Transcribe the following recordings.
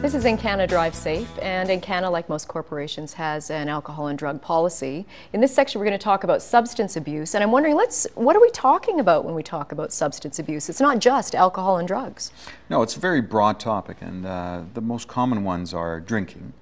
This is Encana Drive Safe, and Encana, like most corporations, has an alcohol and drug policy. In this section, we're going to talk about substance abuse, and I'm wondering, what are we talking about when we talk about substance abuse? It's not just alcohol and drugs. No, it's a very broad topic, and the most common ones are drinking.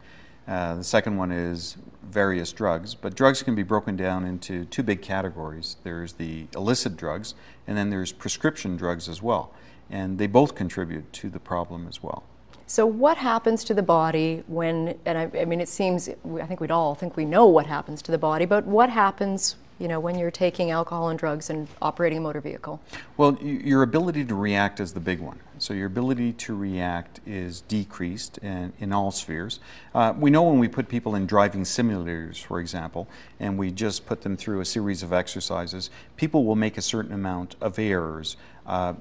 The second one is various drugs, but drugs can be broken down into two big categories. There's the illicit drugs, and then there's prescription drugs as well, and they both contribute to the problem as well. So what happens to the body when, and I mean, it seems, I think we'd all think we know what happens to the body, but what happens, when you're taking alcohol and drugs and operating a motor vehicle? Well, your ability to react is the big one. So your ability to react is decreased in all spheres. We know when we put people in driving simulators, for example, and we just put them through a series of exercises, people will make a certain amount of errors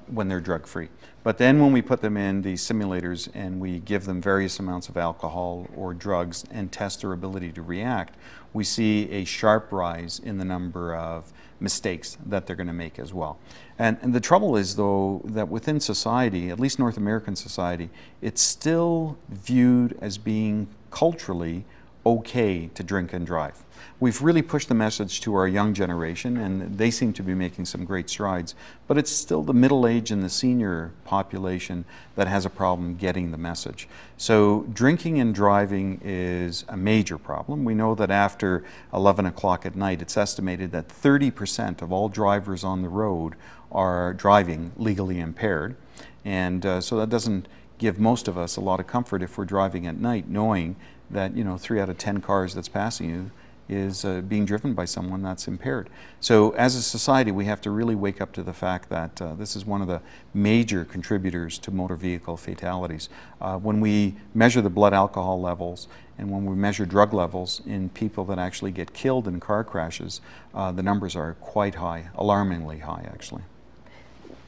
when they're drug-free. But then when we put them in the simulators and we give them various amounts of alcohol or drugs and test their ability to react, we see a sharp rise in the number of mistakes that they're going to make as well. And the trouble is, though, that within society, at least North American society, it's still viewed as being culturally okay to drink and drive. We've really pushed the message to our young generation, and they seem to be making some great strides, but it's still the middle-aged and the senior population that has a problem getting the message. So drinking and driving is a major problem. We know that after 11 o'clock at night, it's estimated that 30% of all drivers on the road are driving legally impaired, and so that doesn't give most of us a lot of comfort if we're driving at night, knowing that 3 out of 10 cars that's passing you is being driven by someone that's impaired. So as a society, we have to really wake up to the fact that this is one of the major contributors to motor vehicle fatalities. When we measure the blood alcohol levels and when we measure drug levels in people that actually get killed in car crashes, the numbers are quite high, alarmingly high actually.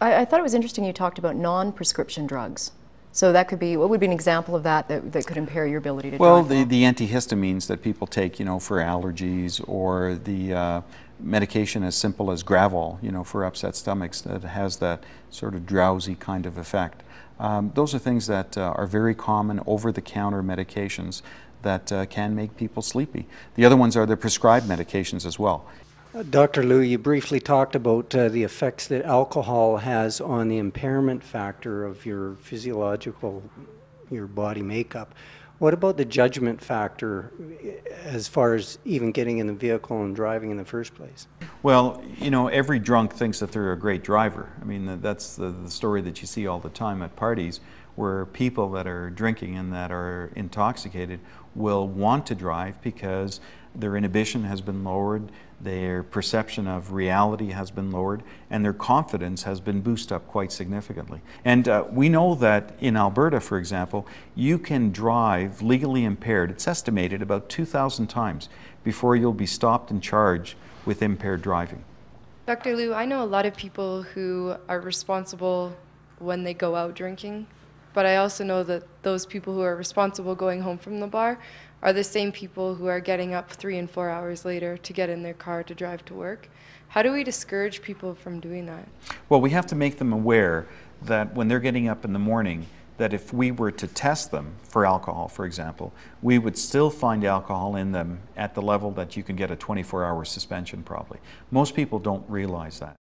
I thought it was interesting you talked about non-prescription drugs. So that could be, what would be an example of that could impair your ability to drive? Well, the antihistamines that people take, for allergies, or the medication as simple as Gravol, for upset stomachs, that has that sort of drowsy kind of effect. Those are things that are very common over-the-counter medications that can make people sleepy. The other ones are the prescribed medications as well. Dr. Liu, you briefly talked about the effects that alcohol has on the impairment factor of your your body makeup. What about the judgment factor as far as even getting in the vehicle and driving in the first place? Well, every drunk thinks that they're a great driver. I mean, that's the story that you see all the time at parties, where people that are drinking and that are intoxicated will want to drive because their inhibition has been lowered, their perception of reality has been lowered, and their confidence has been boosted up quite significantly. And we know that in Alberta, for example, you can drive legally impaired, it's estimated, about 2,000 times before you'll be stopped and charged with impaired driving. Dr. Liu, I know a lot of people who are responsible when they go out drinking, but I also know that those people who are responsible going home from the bar are the same people who are getting up 3 and 4 hours later to get in their car to drive to work. How do we discourage people from doing that? Well, we have to make them aware that when they're getting up in the morning, that if we were to test them for alcohol, for example, we would still find alcohol in them at the level that you can get a 24-hour suspension probably. Most people don't realize that.